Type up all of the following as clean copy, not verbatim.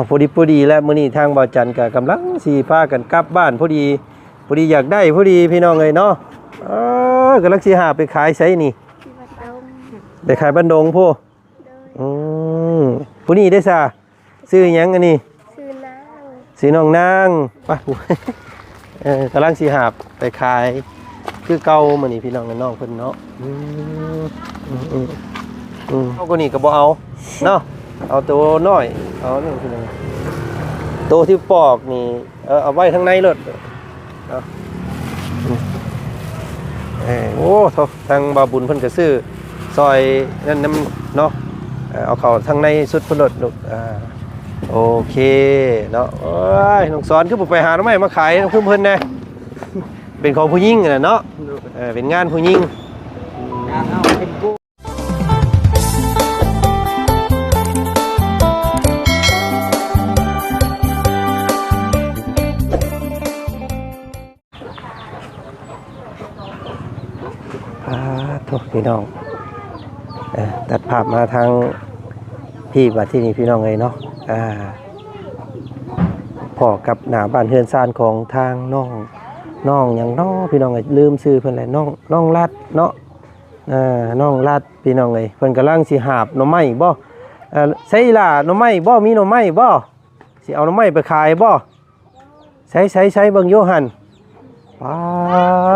พอดีแล้วมื้อนี้ทางบ่าวจันก็กำลังสิพากันกลับบ้านพอดีอยากได้พอดีพี่น้องเอ้ยเนาะกำลังสิหาไปขายไสนี่ไปขายบ้านดงพ่อผู้นี้ได้ซะซื้อหยังอันนี้ซื้อน้องนางไปกำลังสิหาไปขายคือเก่ามื้อนี้พี่น้องกับน้องเพิ่นเนาะเอาก็นี่ก็บ่เอาเนาะเอาตัวน้อยเอานี่พี่น้องตัวที่ปอกนี่เอาไว้ข้างในรถโอ้ทางบาบุญเพิ่นก็ซื้อซอยนั่นน้ำเนาะเอาเข้าทางในสุดเพิ่นรถลูกโอเคเนาะโอ้ยน้องสอนคือบ่ไปหาหน่อไม้มาขายเพิ่นแน่เป็นของผู้หญิงน่ะเนาะเป็นงานผู้หญิงพี่น้องตัดภาพมาทางพี่บัดที่นี่พี่น้องเลยเนาะพ่อกับหน้าบ้านเฮือนซานของทางน้องอย่างน้อพี่น้องเลยลืมซื้อเพิ่นเลยน้องลัดเนาะน้องลัดพี่น้องเลยเพิ่นกำลังสิหาบหน่อไม้บ่ใช่ล่ะหน่อไม้บ่มีหน่อไม้บ่สิเอาหน่อไม้ไปขายบ่ใช้เบิ่งโยหันป๊า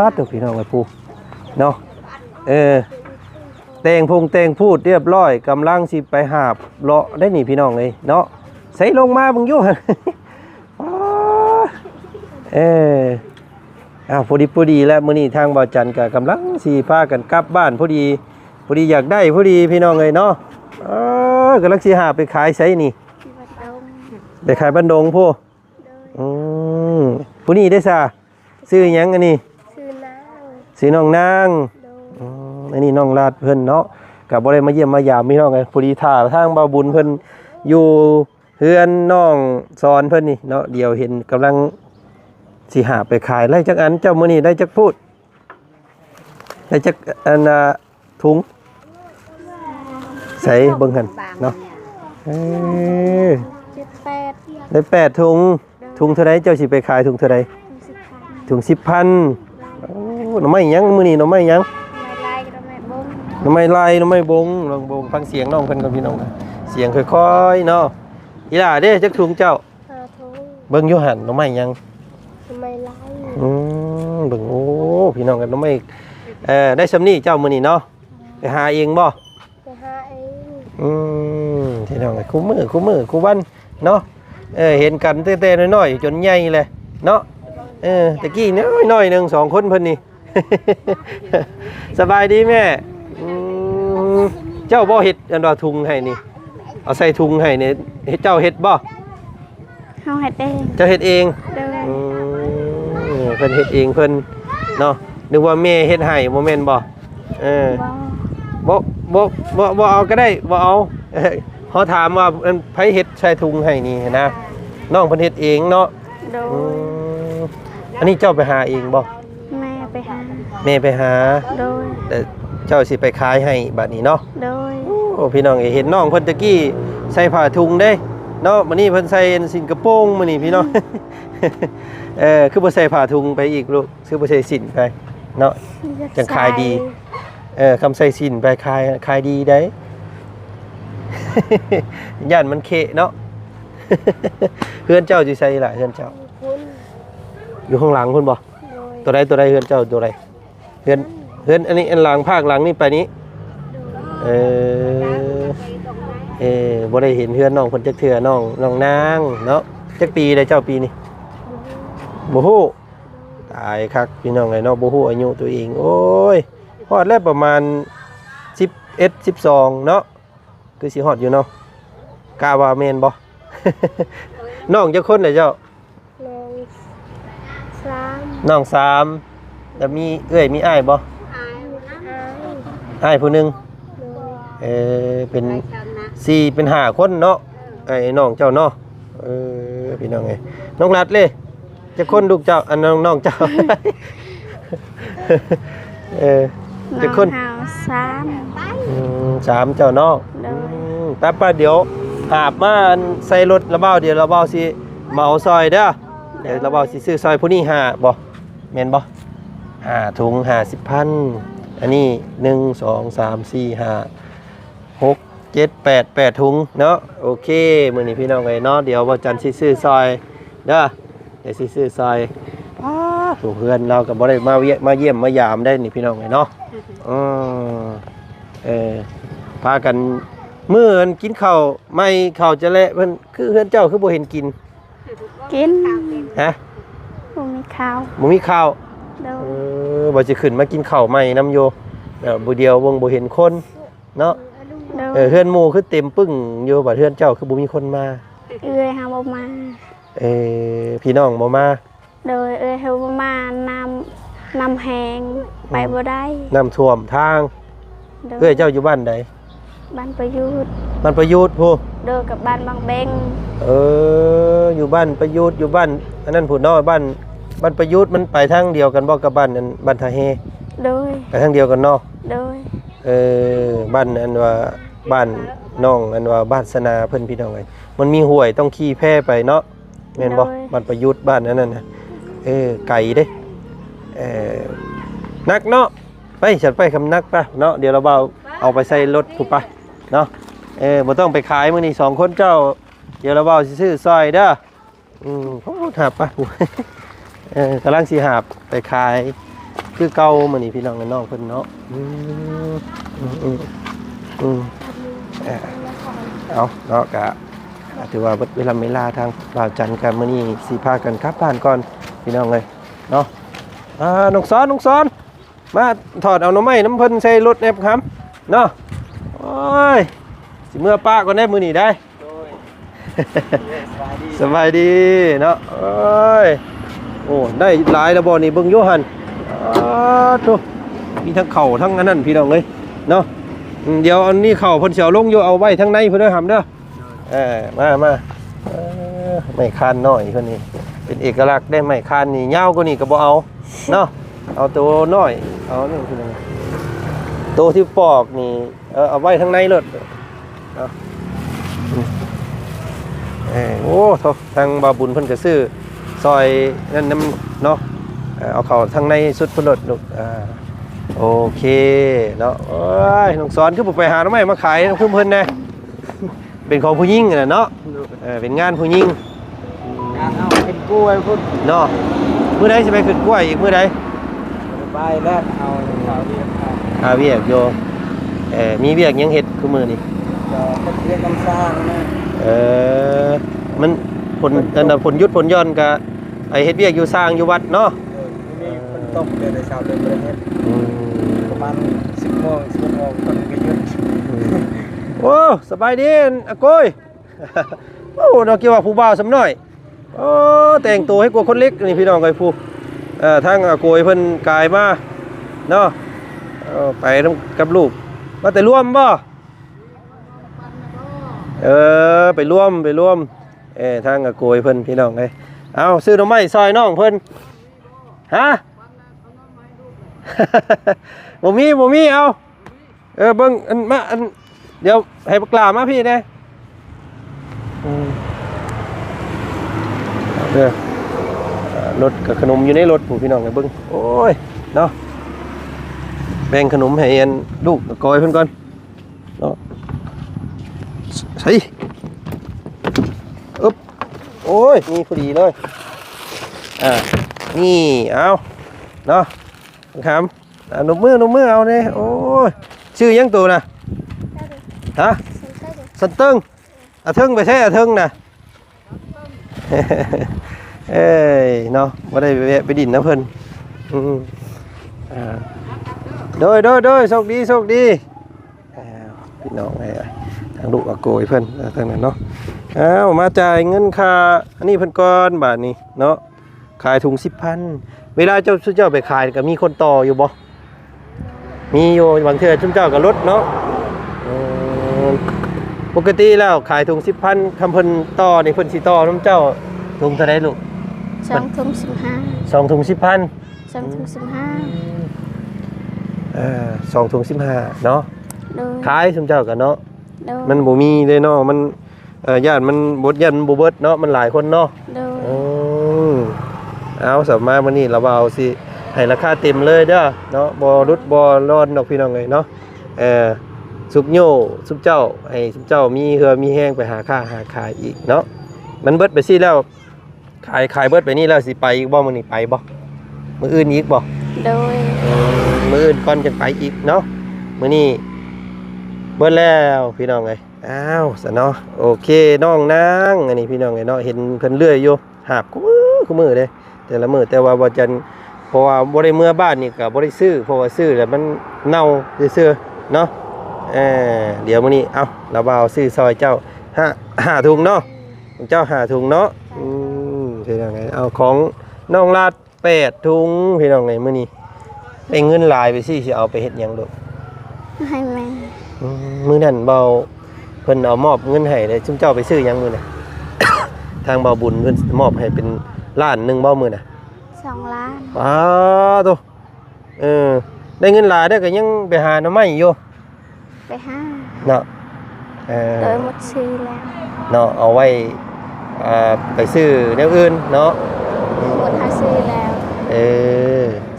ดตัวพี่น้องเลยปู่เนาะแต่งพูดเรียบร้อยกำลังสิไปหาบเลาะได้หนิพี่น้องเลยเนาะใส่ลงมาบังยุ่งพอดีแล้วมื้อนี้ทางบ่าวจันก็กำลังสิพากันกลับบ้านพอดีอยากได้พอดีพี่น้องเลยเนาะกำลังสิหาไปขายไสนี่ไปขายบ้านดงพ่อผู้นี้ได้ซะซื้อหยังอันนี้ซื้อน้องนางอันนี้น้องลาดเพิ่นเนาะกับบ่ได้มาเยี่ยมมายามพี่น้องไงพอดีท่าทางบ่าวบุญเพิ่นอยู่เฮือนน้องสอนเพิ่นนี่เนาะเดี๋ยวเห็นกำลังสิหาไปขายไล่จักอันเจ้ามื้อนี้ได้จักพูดได้จักอันถุงใส่เบิ่งหั่นเนาะได้8ถุงเท่าใดเจ้าสิไปขายถุงเท่าใดถุง 10,000 โอ้หน่อไม้หยังมื้อนี้หน่อไม้หยังหน่อไม้ลายหน่อไม้บงลองบงฟังเสียงน้องเพิ่นกับพี่น้องเสียงค่อยๆเนาะอีหล่าเด้จักถุงเจ้าเบิ่งอยู่หั่นหน่อไม้หยังหน่อไม้ลายเบิ่งโอ้พี่น้องกันหน่อไม้ได้ซำนี้เจ้ามื้อนี้เนาะไปหาเองบ่ไปหาเองพี่น้องคู่มือคู่วันเนาะเห็นกันแต่ๆน้อยๆจนใหญ่เลยเนาะตะกี้น้อยๆนึง2คนเพิ่นนี่ สบายดีแม่เจ้าบ่เฮ็ดอันว่าถุงให้นี่เอาใส่ถุงให้นี่เจ้าเฮ็ดบ่เฮาเฮ็ดเองเจ้าเฮ็ดเองเพิ่นเฮ็ดเองเพิ่นเนาะนึกว่าแม่เฮ็ดให้บ่แม่นบ่บ่เอาก็ได้บ่เอาเฮาถามว่าไผเฮ็ดใส่ถุงให้นี่นะน้องเพิ่นเฮ็ดเองเนาะอันนี้เจ้าไปหาเองบ่แม่ไปหาโดยแต่เจ้าสิไปขายให้บัดนี้เนาะโดยโอ้พี่น้องเห็นน้องเพิ่นตะกี้ใส่ผ้าถุงเด้เนาะมื้อนี้เพิ่นใส่สินกระโปรงมื้อนี้พี่น้องคือบ่ใส่ผ้าถุงไปอีกลูกคือบ่ใส่สินไปเนาะจังขายดีคำใส่สินไปขายดีได้ ย่านมันเคะเนาะ เฮือนเจ้าสิใส่ล่ะเฮือนเจ้าอยู่ข้างหลังคุณบ่ตัวใดเฮือนเจ้าตัวใดเฮือนอันนี้อันหลังภาคหลังนี่ไปนี้บ่ได้เห็นเฮือนน้องเพิ่นจักเทื่อน้องนางเนาะจักปีได้เจ้าปีนี้บ่ฮู้ตายคักพี่น้องไอ้เนาะบ่ฮู้อายุตัวเองโอ้ยฮอดแล้วประมาณ11 12เนาะคือสิฮอดอยู่เนาะกะว่าแม่นบ่ น้องจักคนน่ะเจ้าน้อง3แล้วมีเอ้ยมีอ้ายบ่อ้ายผู้นึงเป็น4เป็น5คนเนาะไอ้น้องเจ้าเนาะพี่น้องไงน้องรัดเลยจะคนลูกเจ้าอันน้องเจ้า จะคน3เจ้าเนาะป้าเดี๋ยว หาบมาใส่รถระเบ้าเดี๋ยวระเบ้าสิมาเอาซอยเด้อเดี๋ยวระเบ้าสิซื้อซอยผู้นี้หาบ่แม่นบ่ถุง50,000อันนี้1 2 3 4 5 6 7 8ถุงเนาะโอเคมื้อนี้พี่น้องเอ้ยเนาะเดี๋ยวบ่จันสิซื้อซอยเด้อเดี๋ยวสิซื้อซอยผู้เพื่อนเราก็บ่ได้มาเยี่ยมมายามได้นี่พี่น้องเอ้ยเนาะพากันมื้ออันกินข้าวไม่ข้าวจะเละเพิ่นคือเฮือนเจ้าคือบ่เห็นกินกินฮะบ่มีข้าวบ่มีข้าวบ่สิขึ้นมากินข้าวใหม่นำโยบ่เดียววงบ่เห็นคนเนาะเฮือนหมู่คือเต็มปึ้งอยู่บัดเฮือนเจ้าคือบ่มีคนมาเอ้ยหาบ่มาพี่น้องบ่มาโดยเอ้ยเฮาบ่มาน้ำแห้งไปบ่ได้น้ำท่วมทางเอ้ยเจ้าอยู่บ้านใดบ้านประยุทธ์ผู้เด้อกับบ้านบางเบงอยู่บ้านประยุทธ์อยู่บ้านอันนั้นผู้น้อยบ้านประยุทธ์มันไปทางเดียวกันบ่กับบ้านนั้นบ้านทาเฮโดยไปทางเดียวกันเนาะโดยบ้านอันว่าบ้านน้องอันว่าบ้านสนาเพิ่นพี่น้องไงมันมีห้วยต้องขี่แพไปเนาะแม่นบ่บ้านประยุทธ์บ้านนั้นน่ะไกลเด้นักเนาะไปฉันไปคำนักป่ะเนาะเดี๋ยวเราเอาไปใส่รถถูกป่ะเนาะบ่ต้องไปขายมื้อนี้2คนเจ้าเดี๋ยวเราสิซื้อซอยเด้อหาบป่ะกำลังสิหาบไปขายคือเก่ามื้อนี้พี่น้องน้องเพิ่นเนาะเอาเนาะกะถือว่าเวลาทางบ่าวจันทร์กันมื้อนี้สิพากันกลับบ้านก่อนพี่น้องเลยเนาะน้องสอนมาถอดเอาหน่อไม้น้ำเพิ่นใส่รถแอบครับเนาะโอ้ยสิเมื่อป้าก่อนได้มื้อนี้ได้สบายดีเนาะโอ้ยโอ้ได้หลายแล้วบ่นี่เบิ่งอยู่หั่นโธ่มีทั้งเข่าทั้งอันนั้นพี่น้องเลยเนาะเดี๋ยวอันนี้เข่าเพิ่นสิเอาลงอยู่เอาไว้ทั้งในเพิ่นเด้อหำเด้อมาไม่คานน้อยคนนี้เป็นเอกลักษณ์ได้ไม่คานนี่ยาวกว่านี้ก็บ่เอาเนาะเอาตัวน้อยเอานี่คือตัวที่ปอกนี่เอาไว้ทั้งในเลยโอ้ทางบาบุญเพิ่นก็ซื้อซอยนั่นเนาะเอาเข้าทางในสุดพุ่นรถลูกโอเคเนาะโอ้ยน้องสอนคือบ่ไปหาหน่อไม้มาขายเพิ่นแน่เป็นของผู้หญิงน่ะเนาะเป็นงานผู้หญิงงานเอาเป็นกล้วยพุ่นเนาะมื้อใดสิไปขึ้นกล้วยอีกมื้อใดไปแล้วเอาเวียกโยมีเวียกยังเฮ็ดคือมื้อนี้เรียกน้ำสร้างนะมันผลยุดผลย้อนก็ไอ้เฮ็ดเวียกอยู่สร้างอยู่วัดเนาะมีฝนตกเลยเช้าเลยบ่ได้เฮ็ดประมาณ10 โมงคนก็หยุดโอ้สบายดีอาโกยโอ้เราเกี่ยวว่าผู้บ่าวสำน้อยโอ้แต่งตัวให้กว่าคนเล็กนี่พี่น้องไอ้ผู้ทางอาโกยเพิ่นกายมาเนาะไปกับลูกมาแต่ร่วมบ่ไปร่วมทางอาโกยเพิ่นพี่น้องไอ้เอาซื้อหน่อไม้ซอยน้องเพิ่นฮะบ่มีเอาเบิ่งอันมาอันเดี๋ยวให้ปลามาพี่นะรถกับขนมอยู่ในรถผู้พี่น้องไงเบิ้งโอ้ยเนาะแบ่งขนมให้อันลูกกอยเพิ่นก่อนเนาะใส่อึ๊บโอ้ยนี่พอดีเลยนี่เอาเนาะครับนมมือเอาเนี่ยโอ้ยชื่อยังตัวน่ะฮะสันตึงเทิงไปใช่เทิงน่ะเนาะว่าได้ไปดินนะเพิ่นโดยโชคดีพี่น้องไงทางลูกอาโกยเพิ่นทางนั้นเนาะมาจ่ายเงินค่าอันนี้เพิ่นก่อนบาทนี้เนาะขายถุง10,000เวลาเจ้าไปขายก็มีคนต่ออยู่บ่มีอยู่บางเทื่อเจ้าก็ลดเนาะปกติแล้วขายถุง10,000คำเพิ่นต่อนี่เพิ่นสิต่อน้ำเจ้าถุงเท่าไรลูก2 ถุง 15 2 ถุง 10,000 2 ถุง 15 2 ถุง 15เนาะขายซุมเจ้ากันเนาะมันบ่มีเลยเนาะมัน ญาติมันบ่ญาติมันบ่เบิดเนาะมันหลายคนเนาะ โดย อืมเอาสำมามื้อนี้เราเอาสิให้ราคาเต็มเลยเด้อเนาะบ่รุดบ่ร้อนดอกพี่น้องเอ้ยเนาะสุกโยสุกเจ้าให้สุกเจ้ามีเหือมีแห้งไปหาค่าหาขายอีกเนาะมันเบิดไปซี่แล้วขายเบิดไปนี่แล้วสิไปอีกบ่มื้อนี้ไปบ่มื้ออื่นอีกบ่ โดย มื้ออื่นก่อนจะไปอีกเนาะมื้อนี้เบิดแล้วพี่น้องเอ้ยอ้าวซะเนาะโอเคน้องนางอันนี้พี่น้องเอ้ยเนาะเห็นเพิ่นเลื่อยอยู่หาบกูมือเด้แต่ละมื้อแต่ว่าบ่จันเพราะว่าบ่ได้เมื่อบ้านนี่ก็บ่ได้ซื้อเพราะว่าซื้อแล้วมันเน่าซื่อๆเนาะเดี๋ยวมื้อนี้เอาเราเอาซื้อซอยเจ้า5ถุงเนาะของเจ้า5ถุงเนาะพี่น้องเอ้ยเอาของน้องลาด8ถุงพี่น้องเอ้ยมื้อนี้ได้เงินหลายไปสิเอาไปเฮ็ดหยังลูก ให้แม่ มื้อนั้นเบาเพิ่นเอามอบเงินให้เลยซุมเจ้าไปซื้อหยังมื้อน่ะ ทางเบาบุญเพิ่นมอบให้เป็นล้านหนึงบ่มื้อน่ะ 2 ล้าน อ้าโตได้เงินหลายได้ก็ยังไปหาหน่อไม้อยู่ ไปห้า เนาะโดยหมดซื้อแล้ว เนาะเอาไว้ไปซื้อแนวอื่นเนาะ หมดหาซื้อแล้ว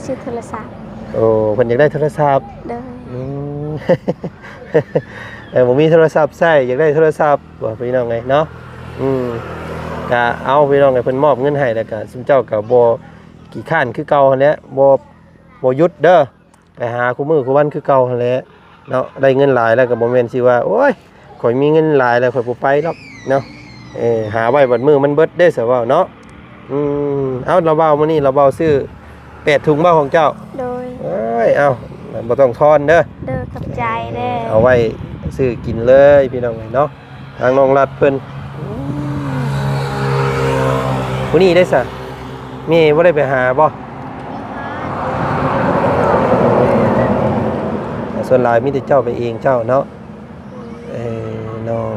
ซื้อโทรศัพท์ โอ้เพิ่นอยากได้โทรศัพท์ โดย ผมมีโทรศัพท์ใช้อยากได้โทรศัพท์บอกพี่น้องไงเนาะก็เอาพี่น้องไงเพิ่นมอบเงินให้แล้วก็ซุมเจ้าก็บ่กี่ข้านคือเก่าหั่นแหละบ่หยุดเด้อไปหาคู่มือคู่วันคือเก่าหั่นแหละเนาะได้เงินหลายแล้วก็บ่แม่นสิว่าโอ้ยข่อยมีเงินหลายแล้วข่อยบ่ไปหรอกเนาะหาไว้บัดมื้อมันเบิดได้ซะว่าเนาะเอาเราเว้ามื้อนี้เราเว้าซื้อ8ถุงบ่ของเจ้า โดย เอ้ยเอาบ่ต้องทอนเด้อ เด้อกับใจเด้อ เอาไว้ซื้อกินเลยพี่น้องเนาะทางน้องรัดเพิ่นผู้นี้ได้ซะมีบ่ได้ไปหาบ่ส่วนหลายมีแต่เจ้าไปเองเจ้าเนาะน้อง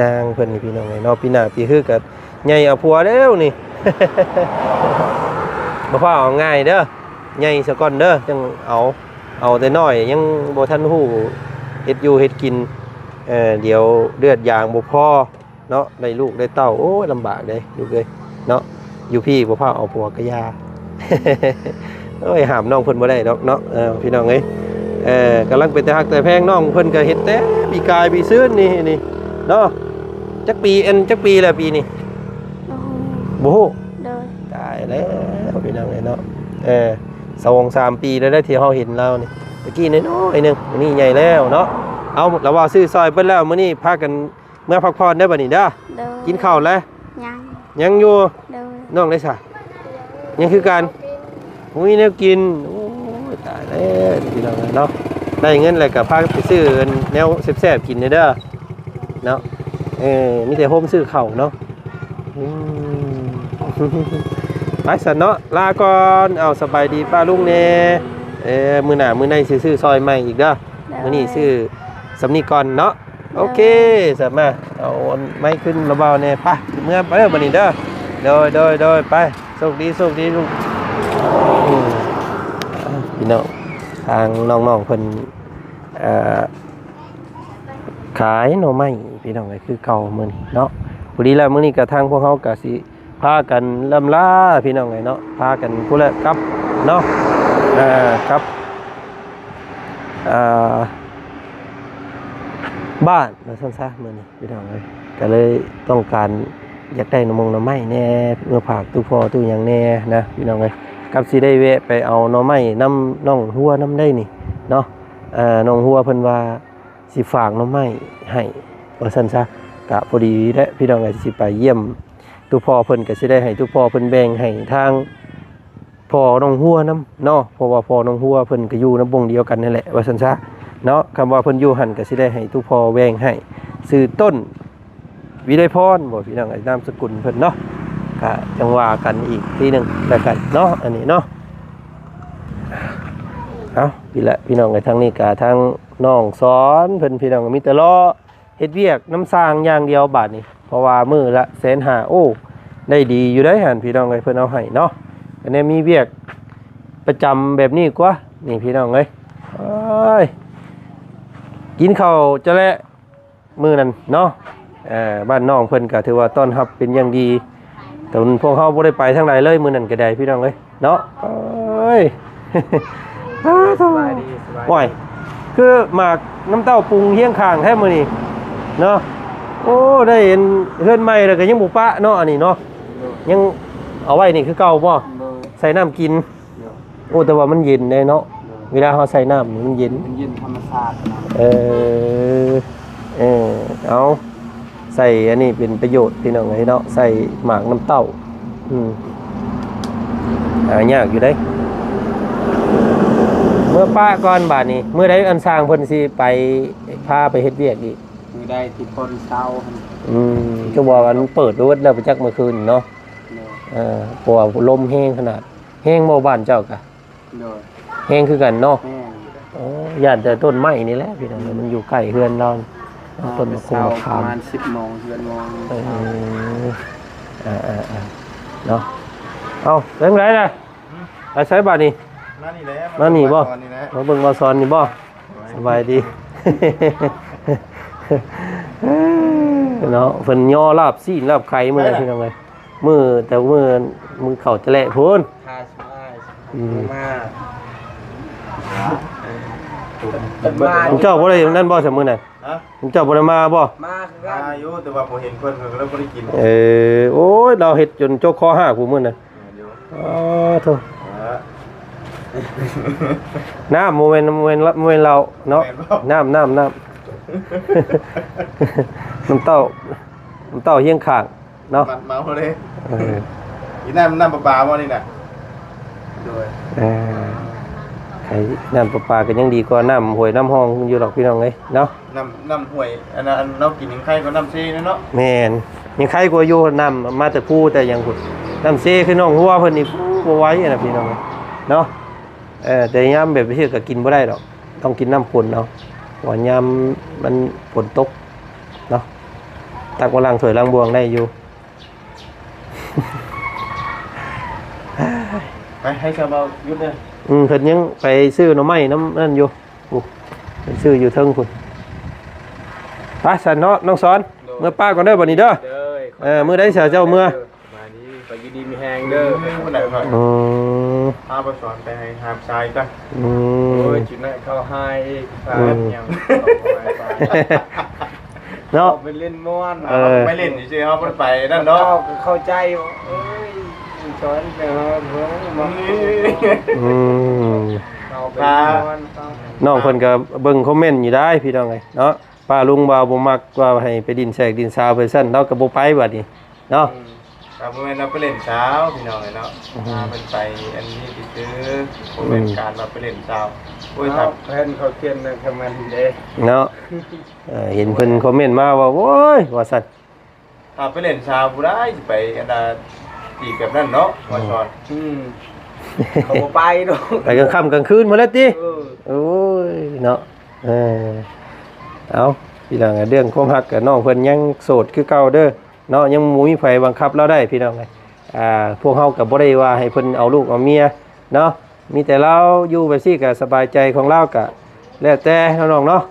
นางเพิ่นนี่พี่น้องเนาะปีหน้าปีคือก็ใหญ่เอาผัวแล้วนี่ บ่พอเอาง่ายเด้อใหญ่ซะก่อนเด้อจังเอาแต่น้อยยังบ่ทันฮู้เฮ็ดอยู่เฮ็ดกินเดี๋ยวเลือดยางบ่พอเนาะได้ลูกได้เต้าโอ้ยลำบากเด้ลูกเอ้ยเนาะอยู่พี่บ่พาเอาผัวก็ยา โอ้ยห้ามน้องเพิ่นบ่ได้ดอกเนาะพี่น้องเอ้ยกำลังเป็นแต่ฮักแต่แพงน้องเพิ่นก็เฮ็ดแต่ปีกายปีซื่นนี่เนาะจักปีแล้วปีนี้ โอ้โห บ่ฮู้ โดย ตายแล้วพี่น้องเอ้ยเนาะ2-3 ปีแล้วได้ที่เฮาเห็นเรานี่ตะกี้น้อยๆนึงมื้อนี้ใหญ่แล้วเนาะเอาแล้วว่าซื้อซอยเพิ่นแล้วมื้อนี้พากันเมื่อพักผ่อนได้บัดนี้เด้อ โดย กินข้าวแล้ว ยัง ยังอยู่ โดย น้องได้ซะยังคือกันบ่มีแนวกินโอ้ยตายแล้วพี่น้องเนาะได้เงินแล้วก็พาไปซื้อแนวแซ่บๆกินเด้อเนาะมีแต่โฮมซื้อข้าวเนาะไปสันเนาะลาก่อนเอาสบายดีป้าลุงเน่มือหน้ามือในซื้อซอยใหม่อีกเด้อมื้อนี้ซื้อสำนีก่อนเนาะโอเคสัมมาเอาไม้ขึ้นระเบาเนี่ยไปเมื่อไปบัดนี้เด้อโดยไปโชคดีลุงพี่น้องทางน้องๆเพิ่นขายหน่อไม้พี่น้องก็คือเก่ามื้อนี้เนาะพอดีแล้วมื้อนี้ก็ทางพวกเฮาก็สิพากันลำลาพี่น้องเนาะพากันผู้ละกลับเนาะครับบ้านมาสั้นซะมื้อนี้พี่น้องก็เลยต้องการอยากได้หน่อไม้แน่เมื่อผากตู้พ่อตู้หยังแน่นะพี่น้องกับสิได้แวะไปเอาหน่อไม้น้ำน้องหัวน้ำได้นี่เนาะน้องหัวเพิ่นว่าสิฝากหน่อไม้ให้ว่าสั้นซะก็พอดีและพี่น้องก็สิไปเยี่ยมตู้พ่อเพิ่นก็สิได้ให้ตู้พ่อเพิ่นแบ่งให้ทางพ่อน้องหัวน้ำเนาะเพราะว่าพ่อน้องหัวเพิ่นก็อยู่น้ำวงเดียวกันนั่นแหละว่าซั่นซะเนาะคำว่าเพิ่นอยู่หั่นก็สิได้ให้ตู้พ่อแบ่งให้ชื่อต้นวิไลพรบ่พี่น้องนามสกุลเพิ่นเนาะก็จังว่ากันอีกทีนึงแล้วกันเนาะอันนี้เนาะเอาพี่น้องทางนี้ก็ทางน้องสอนเพิ่นพี่น้องก็มีแต่รอเฮ็ดเวียกน้ำสร้างอย่างเดียวบาดนี้เพราะว่ามื้อละ150,000โอ้ได้ดีอยู่ได้หั่นพี่น้องเพิ่นเอาให้เนาะอันนี้มีเวียกประจำแบบนี้กว่านี่พี่น้องเอ้ยกินข้าวจะแล้วมื้อนั้นเนาะ บ้านน้องเพิ่นก็ถือว่าต้อนรับเป็นอย่างดีแต่พวกเฮาบ่ได้ไปทางใดเลยมื้อนั้นก็ได้พี่น้องเอ้ยเนาะเอ้ย สบายดีสบาย โอ้ยคือหมากน้ำเต้าปรุงเฮียงข้างแท้มื้อนี้เนาะโอ้ได้เห็นเฮือนใหม่แล้วก็ยังบ่ปะเนาะอันนี้เนาะยังเอาไว้นี่คือเก่าบ่ใส่น้ำกินโอ้แต่ว่ามันเย็นแน่เนาะเวลาเฮาใส่น้ำมันเย็น มันเย็นธรรมชาตินะ เอเอาใส่อันนี้เป็นประโยชน์พี่น้องเอ้ยเนาะใส่หมากน้ำเต้ายากอยู่เด้เมื่อป้าก่อนบาดนี้เมื่อใดอันสร้างเพิ่นสิไปพาไปเฮ็ดเวียกอีก มือได้ที่คนเศร้า ก็บอกว่ามันเปิดรถแล้วไปจักเมื่อคืนเนาะเพราะว่าลมแห้งขนาดแห้งบ่บ้านเจ้ากะ โดย แห้งคือกันเนาะ แม่ อ๋อย่านแต่ต้นไม้นี่แหละพี่น้องมันอยู่ใกล้เฮือนเราต้นมะขาม ประมาณ10 โมงเดือนโมง เนาะเอาเรื่องไรนะไปใช้บาทนี่ นั่นนี่บ่มาเบิ่งมาสอนนี่บ่สบายดี เนาะเพิ่นย่อลาบซีนลาบไข่มื้อนั้นพี่น้องเอ้ยมื้อแต่มื้อเข้าจะแลพุ่น ค่าช่วยมา เจ้าบ่ได้นั่นบ่ซะมื้อนั้น ฮะ เจ้าบ่ได้มาบ่ มาคือกัน อายุแต่ว่าผมเห็นคนเขาก็เริ่มไม่ได้กิน โอ้ยเราเฮ็ดจนโจกคอหักผู้มื้อนั้น เดี๋ยว อ๋อโธ่ อ่า น้ำโมเมนต์เราเนาะน้ำ น้ำเต้าเฮียงข้างเนาะ มันเมาเลยอีน้ำปลาว่านี่น่ะโดย ไอ้น้ำประปาก็ยังดีกว่าน้ำห้วยน้ำห้องอยู่หรอกพี่น้องเอ้ยเนาะ น้ำห่วยอันนั้นเรากินยังไข่ก็น้ำซีนะเนาะ แม่นยังใครกว่าอยู่น้ำมาแต่ผู้แต่ยังพุ่นน้ำเซคือน้องหัวเพิ่นนี่บ่ไหวนะพี่น้องเนาะแต่ยามแบบนี้ก็กินบ่ได้ดอกต้องกินน้ำฝนเอาว่ายามมันฝนตกเนาะตักว่าล้างถ้วยล้างบวงได้อยู่ ไปให้ชาวบ้านยุดเลย เพิ่นยังไปซื้อหน่อไม้น้ำนั่นอยู่ไปซื้ออยู่เทิงพุ่นไปสันเนาะน้องสอนเมื่อป้าก่อนเด้อบัดนี้เด้อมื้อใดเสียเจ้าเมื่อมานี้ไปยินดีมีแหงเด้อ คนไหนก่อน อืม พาไปสอนไปให้หามชายกัน โอ้ยจุดนั้นเขาให้พายัง เนาะ ไปเล่นม้วน ไม่เล่นเฉยๆเขาไปนั่นเนาะ เข้าใจเอ้ยสอนไปเฮ้ยมา อืม เอาไปม้วน น้องเพิ่นก็เบิ่งคอมเมนต์อยู่ได้พี่น้องไงเนาะป้าลุงบ่าวบ่มักว่าให้ไปดินแสกดินซาวไปซั่นเราก็บ่ไปบัดนี้เนาะ ครับเมื่อเราไปเล่นเช้าพี่น้องเลยเนาะเป็นไปอันนี้ที่ซื้อผมเป็นการมาไปเล่นเช้าโอ้ยครับ เพิ่นเขาเขียนในคอมเมนต์เด้ เนาะเห็นเพิ่นคอมเมนต์มาว่าโอ้ยว่าซั่น ถ้าไปเล่นเช้าผู้ได้ไปอันน่ะตีแบบนั้นเนาะมาสอน เขาบ่ไปดอก ไปกลางค่ำกลางคืนพุ่นแหล้วติโอ้ยเนาะเอาพี่น้องเรื่องความรักกับน้องเพิ่นยังโสดคือเก่าเด้อเนาะยังบ่มีไผบังคับเราได้พี่น้องเอ้ยพวกเฮาก็บ่ได้ว่าให้เพิ่นเอาลูกเอาเมียเนาะมีแต่เราอยู่ไปซี่ก็สบายใจของเราก็แล้วแต่น้องๆเนาะ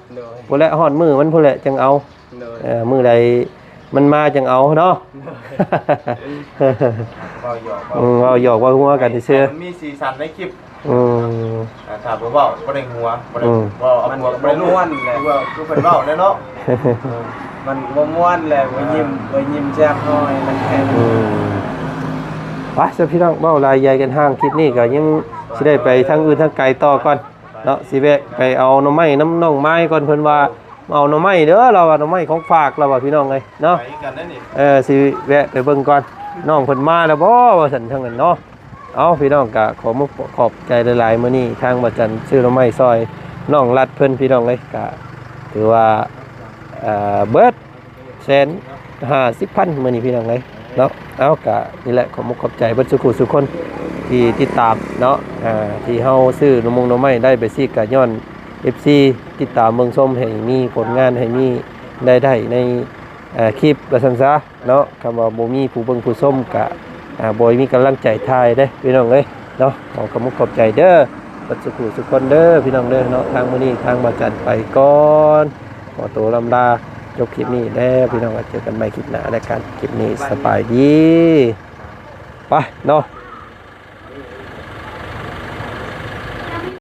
พุ่นแหละฮอดมื้อมันพุ่นแหละจังเอามื้อใดมันมาจังเอาเนาะ เว้าหยอก ว่าหัวกันซื่อ มันมีสีสันในคลิป ๆ ถามว่าบ่ได้หัวบ่ได้บ่เอาหัวบ่ได้ล้วนแหละว่าคือเพิ่นเว้าเนาะ มันบ่ม่วนแหละบ่ยิ้มแซ่บน้อยมันแค่ ไปซะพี่น้องเว้ารายใหญ่กันห้างคลิปนี้ก็ยังสิได้ไปทางอื่นทางไกลต่อก่อนเนาะสิแวะไปเอาหน่อไม้น้ำน้องไม้ก่อนเพิ่นว่าเอาหน่อไม้เด้อเราว่าหน่อไม้ของฝากเราว่าพี่น้องเอ้ยเนาะ ไปกันนั่นนี่ สิแวะไปเบิ่งก่อนน้องเพิ่นมาแล้วบ่ว่าซั่นทั้งนั้นเนาะเอาพี่น้องก็ขอบใจหลายๆมื้อนี้ทางบ่จันซื้อหน่อไม้ซอยน้องรัดเพิ่นพี่น้องเอ้ยก็ถือว่าเบิด150,000มื้อนี้พี่น้องเอ้ยเนาะเอาก็นี่แหละขอบใจเบิดสุขคนที่ติดตามเนาะที่เฮาซื้อหน่อไม้ได้ไปซิก็ย้อน FC ติดตามเมืองส้มให้มีผลงานให้มีได้ในคลิปว่าซั่นซะเนาะคำว่าบ่มีผู้เบิ่งผู้ส้มก็บ่มีกำลังใจถ่ายเด้พี่น้องเอ้ยเนาะขอบใจเด้อบัดสุขคนเด้อพี่น้องเด้อเนาะทางมื้อนี้ทางบ่จันไปก่อนขอตัวลำลา จบคลิปนี้แล้วพี่น้องเจอกันใหม่คลิปหน้าและกันคลิปนี้สบายดีไปเนาะ